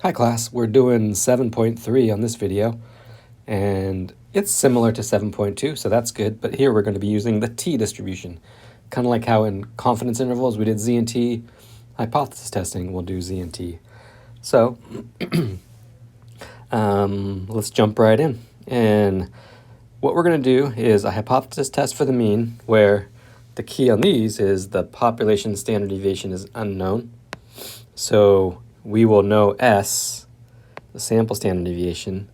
Hi class, we're doing 7.3 on this video, and it's similar to 7.2, so that's good, but here we're going to be using the t distribution. Kind of like how in confidence intervals we did z and t, hypothesis testing we'll do z and t. So, let's jump right in. And what we're going to do is a hypothesis test for the mean, where the key on these is the population standard deviation is unknown. So we will know S, the sample standard deviation,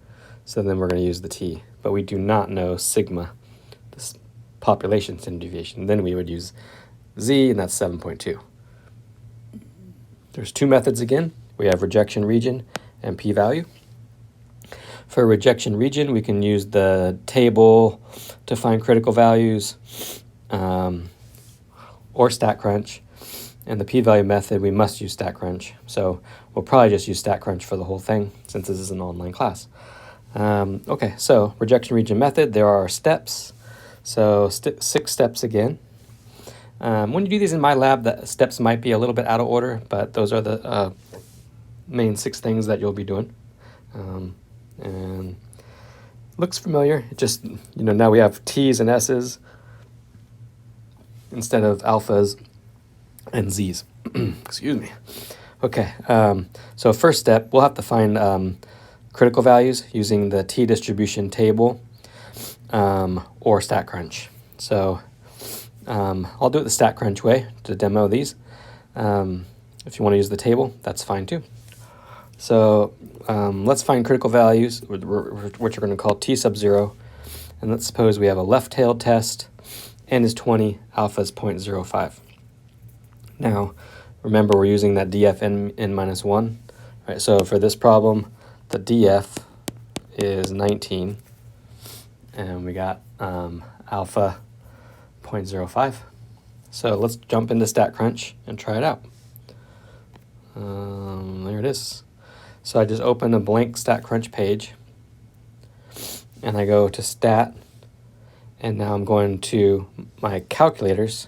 so then we're going to use the t. But we do not know sigma, this population standard deviation. Then we would use z, and that's 7.2. There's two methods again. We have rejection region and p-value. For rejection region, we can use the table to find critical values or StatCrunch. And the p-value method, we must use StatCrunch. So we'll probably just use StatCrunch for the whole thing since this is an online class. Okay, so rejection region method, there are steps. So 6 steps again. When you do these in my lab, the steps might be a little bit out of order, but those are the main 6 things that you'll be doing. And looks familiar. It just, now we have T's and S's instead of alphas and Z's. Excuse me. Okay, so first step, we'll have to find critical values using the t distribution table or StatCrunch. So I'll do it the StatCrunch way to demo these. If you want to use the table, that's fine too. So let's find critical values, which we're going to call t sub 0. And let's suppose we have a left-tailed test, n is 20, alpha is 0.05. Now, remember we're using that df n minus 1. Right, so for this problem, the df is 19, and we got alpha 0.05. So let's jump into StatCrunch and try it out. There it is. So I just open a blank StatCrunch page, and I go to Stat, and now I'm going to my calculators,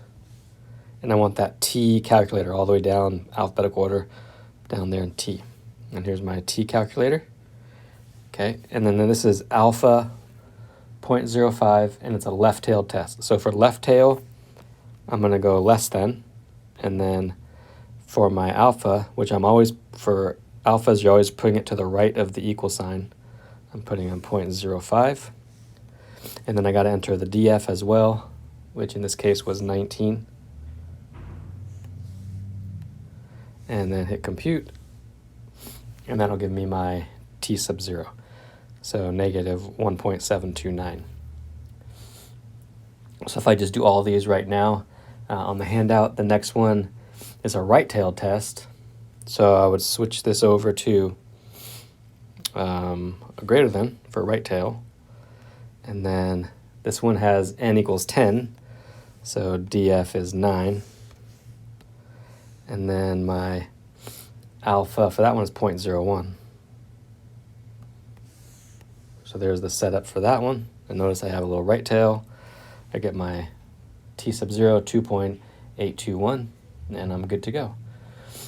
and I want that t calculator all the way down, alphabetical order, down there in t. And here's my t calculator. Okay, and then this is alpha 0.05, and it's a left-tailed test. So for left tail, I'm going to go less than, and then for my alpha, which I'm always, for alphas, you're always putting it to the right of the equal sign. I'm putting in 0.05. And then I got to enter the df as well, which in this case was 19. And then hit compute. And that'll give me my t sub 0. So negative 1.729. So if I just do all these right now on the handout, the next one is a right-tailed test. So I would switch this over to a greater than for right tail. And then this one has n equals 10. So df is 9. And then my alpha for that one is 0.01. So there's the setup for that one. And notice I have a little right tail. I get my t sub 0, 2.821, and I'm good to go.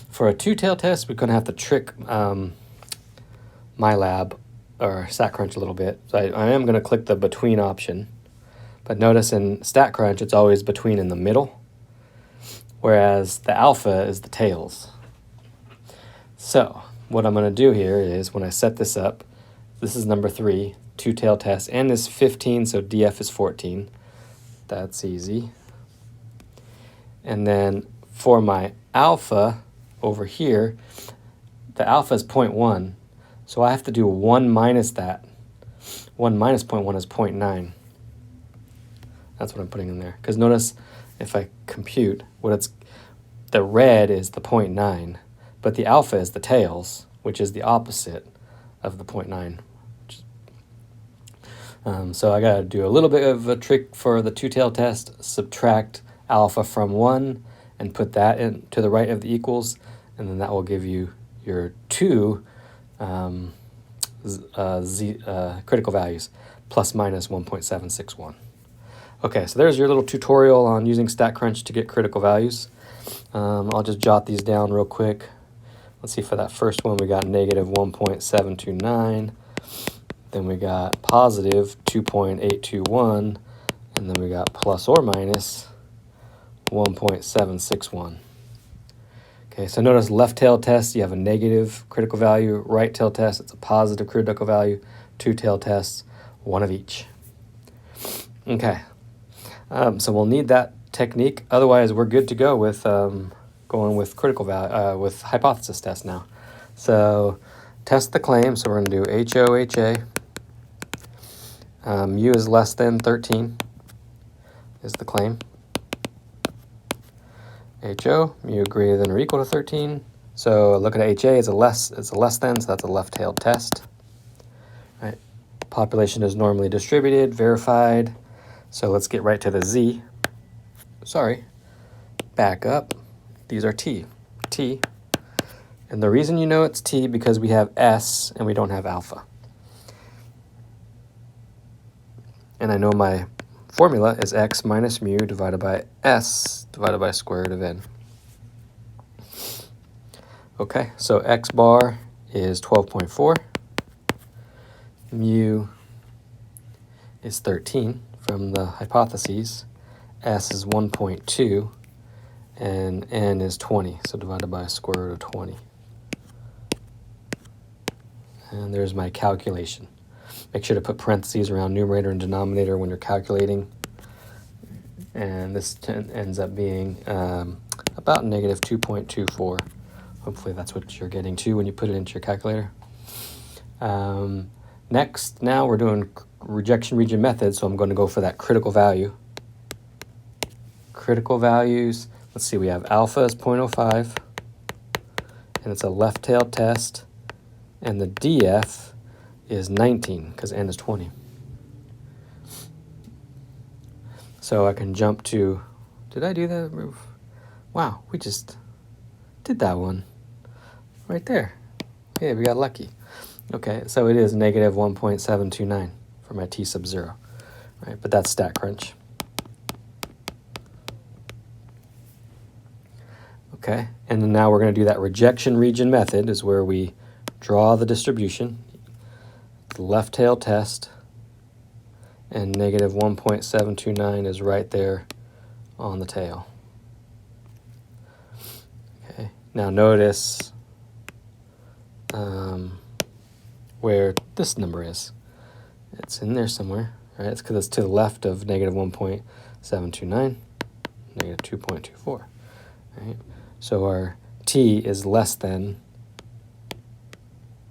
For a two-tail test, we're going to have to trick MyLab or StatCrunch a little bit. So I am going to click the between option. But notice in StatCrunch, it's always between in the middle, whereas the alpha is the tails. So what I'm going to do here is when I set this up, this is number 3, two-tail test, and is 15, so df is 14. That's easy. And then for my alpha over here, the alpha is 0.1, so I have to do 1 minus that. 1 minus 0.1 is 0.9. That's what I'm putting in there. Because notice if I compute, the red is the 0.9, but the alpha is the tails, which is the opposite of the 0.9. So I got to do a little bit of a trick for the two-tail test, subtract alpha from 1 and put that in to the right of the equals, and then that will give you your 2 critical values, plus minus 1.761. Okay, so there's your little tutorial on using StatCrunch to get critical values. I'll just jot these down real quick. let's see, for that first one, we got negative 1.729. Then we got positive 2.821. And then we got plus or minus 1.761. Okay, so notice left tail test, you have a negative critical value. Right tail test, it's a positive critical value. Two tail tests, one of each. Okay, so we'll need that technique. Otherwise, we're good to go with going with critical value with hypothesis test now. So test the claim. So we're going to do HOHA. Mu is less than 13 is the claim. HO, mu greater than or equal to 13. So look at HA as it's a less than, so that's a left-tailed test. Right. Population is normally distributed, verified. So let's get right to the Z. Sorry, back up. These are T. T. And the reason you know it's T because we have S and we don't have alpha. And I know my formula is X minus mu divided by S divided by square root of N. Okay, so X bar is 12.4. Mu is 13 from the hypotheses. S is 1.2. And N is 20, so divided by square root of 20. And there's my calculation. Make sure to put parentheses around numerator and denominator when you're calculating. And this ends up being about negative 2.24. Hopefully that's what you're getting to when you put it into your calculator. Next, now we're doing rejection region method, so I'm going to go for that critical value. Critical values, let's see, we have alpha is 0.05, and it's a left tail test, and the DF is 19, because N is 20. So I can jump to, did I do that? Wow, we just did that one right there. Yeah, we got lucky. Okay, so it is negative 1.729 for my T sub 0, right? But that's StatCrunch. Okay, and then now we're going to do that rejection region method, is where we draw the distribution, the left tail test, and negative 1.729 is right there on the tail. Okay, now notice where this number is. It's in there somewhere, right? It's because it's to the left of negative 1.729, negative 2.24, right? So our T is less than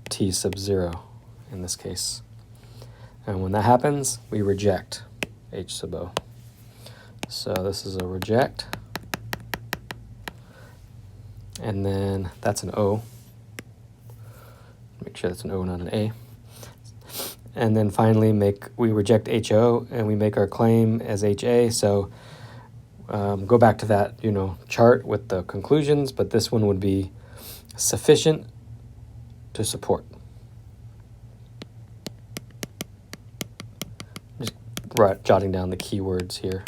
T sub 0 in this case. And when that happens, we reject H sub O. So this is a reject. And then that's an O. Make sure that's an O, not an A. And then finally we reject HO and we make our claim as HA. So go back to that, chart with the conclusions, but this one would be sufficient to support. Just jotting down the keywords here.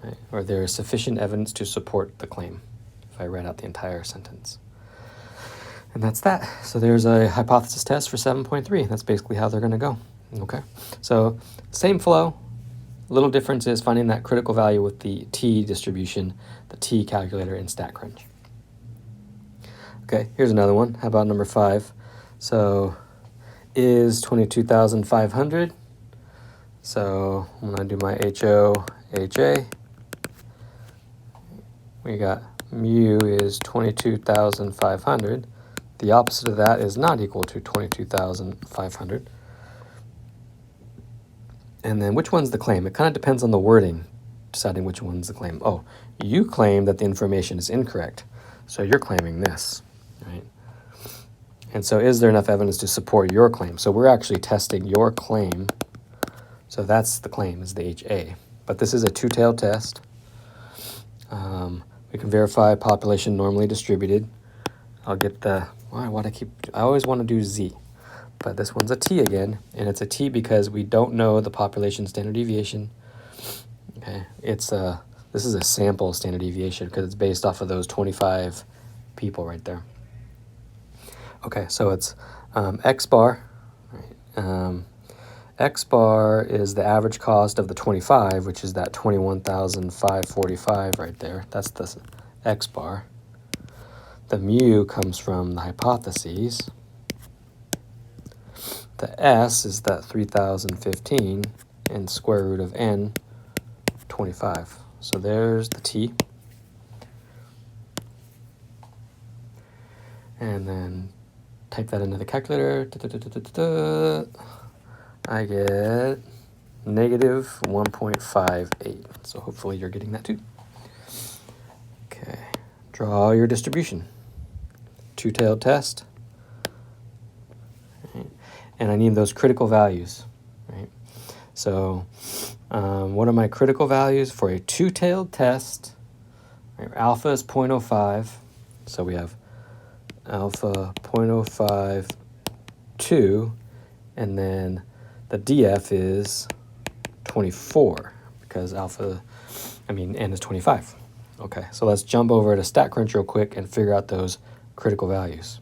Right? Or there is sufficient evidence to support the claim, if I read out the entire sentence. And that's that. So there's a hypothesis test for 7.3. That's basically how they're going to go. Okay. So same flow. Little difference is finding that critical value with the T distribution, the T calculator in StatCrunch. Okay, here's another one. How about number 5? So is 22,500. So I'm going to do my HO, HA. We got mu is 22,500. The opposite of that is not equal to 22,500. And then which one's the claim? It kind of depends on the wording, deciding which one's the claim. Oh, you claim that the information is incorrect, so you're claiming this, right? And so is there enough evidence to support your claim? So we're actually testing your claim. So that's the claim, is the HA. But this is a two-tailed test. We can verify population normally distributed. I'll get the, I always want to do Z. But this one's a T again, and it's a T because we don't know the population standard deviation. Okay, this is a sample standard deviation because it's based off of those 25 people right there. Okay, so it's X bar. Right? X bar is the average cost of the 25, which is that 21,545 right there. That's the X bar. The mu comes from the hypotheses. The S is that 3,015 and square root of n, 25. So there's the T. And then type that into the calculator. I get negative 1.58. So hopefully you're getting that too. Okay, draw your distribution. Two-tailed test. Right. And I need those critical values. Right. So what are my critical values for a two-tailed test? Right. Alpha is 0.05. So we have alpha 0.052, and then the DF is 24 because n is 25. Okay, so let's jump over to StatCrunch real quick and figure out those critical values.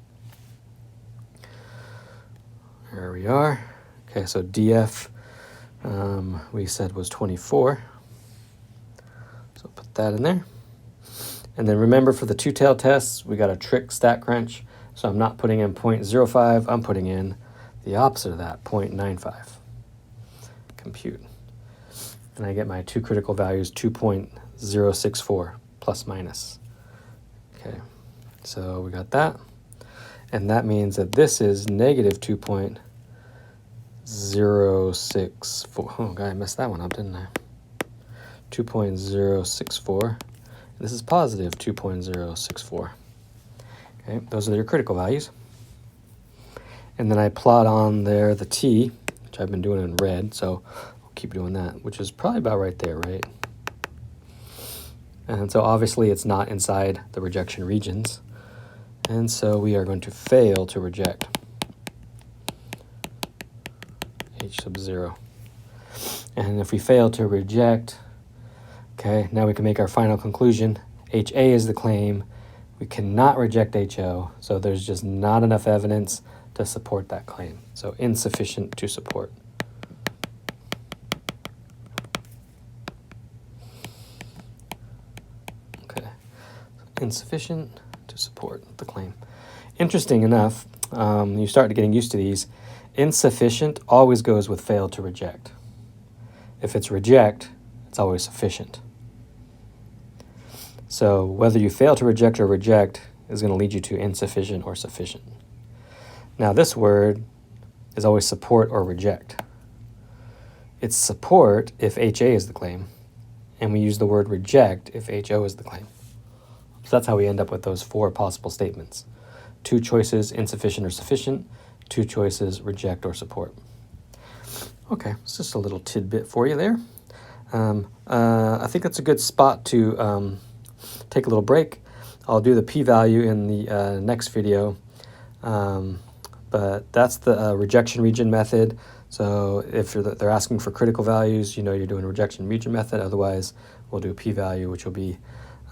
There we are. Okay, so DF we said was 24. So put that in there. And then remember, for the two-tailed tests, we got to trick StatCrunch. So I'm not putting in 0.05, I'm putting in the opposite of that, 0.95. Compute. And I get my two critical values, 2.064 plus minus. Okay, so we got that. And that means that this is negative 2.064. Oh, God, I messed that one up, didn't I? 2.064. This is positive 2.064. Okay, those are your critical values. And then I plot on there the T, which I've been doing in red, so I'll keep doing that, which is probably about right there, right? And so obviously it's not inside the rejection regions. And so we are going to fail to reject H sub 0. And if we fail to reject, okay, now we can make our final conclusion. HA is the claim. We cannot reject HO, so there's just not enough evidence to support that claim. So insufficient to support. Okay, insufficient to support the claim. Interesting enough, you start getting used to these. Insufficient always goes with fail to reject. If it's reject, it's always sufficient. So whether you fail to reject or reject is going to lead you to insufficient or sufficient. Now this word is always support or reject. It's support if HA is the claim, and we use the word reject if HO is the claim. So that's how we end up with those four possible statements. Two choices, insufficient or sufficient. Two choices, reject or support. Okay, it's just a little tidbit for you there. I think that's a good spot to take a little break. I'll do the p-value in the next video, but that's the rejection region method. So if they're asking for critical values, you know you're doing a rejection region method. Otherwise, we'll do p-value, which will be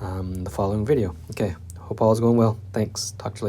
the following video. Okay, hope all is going well. Thanks. Talk to you later.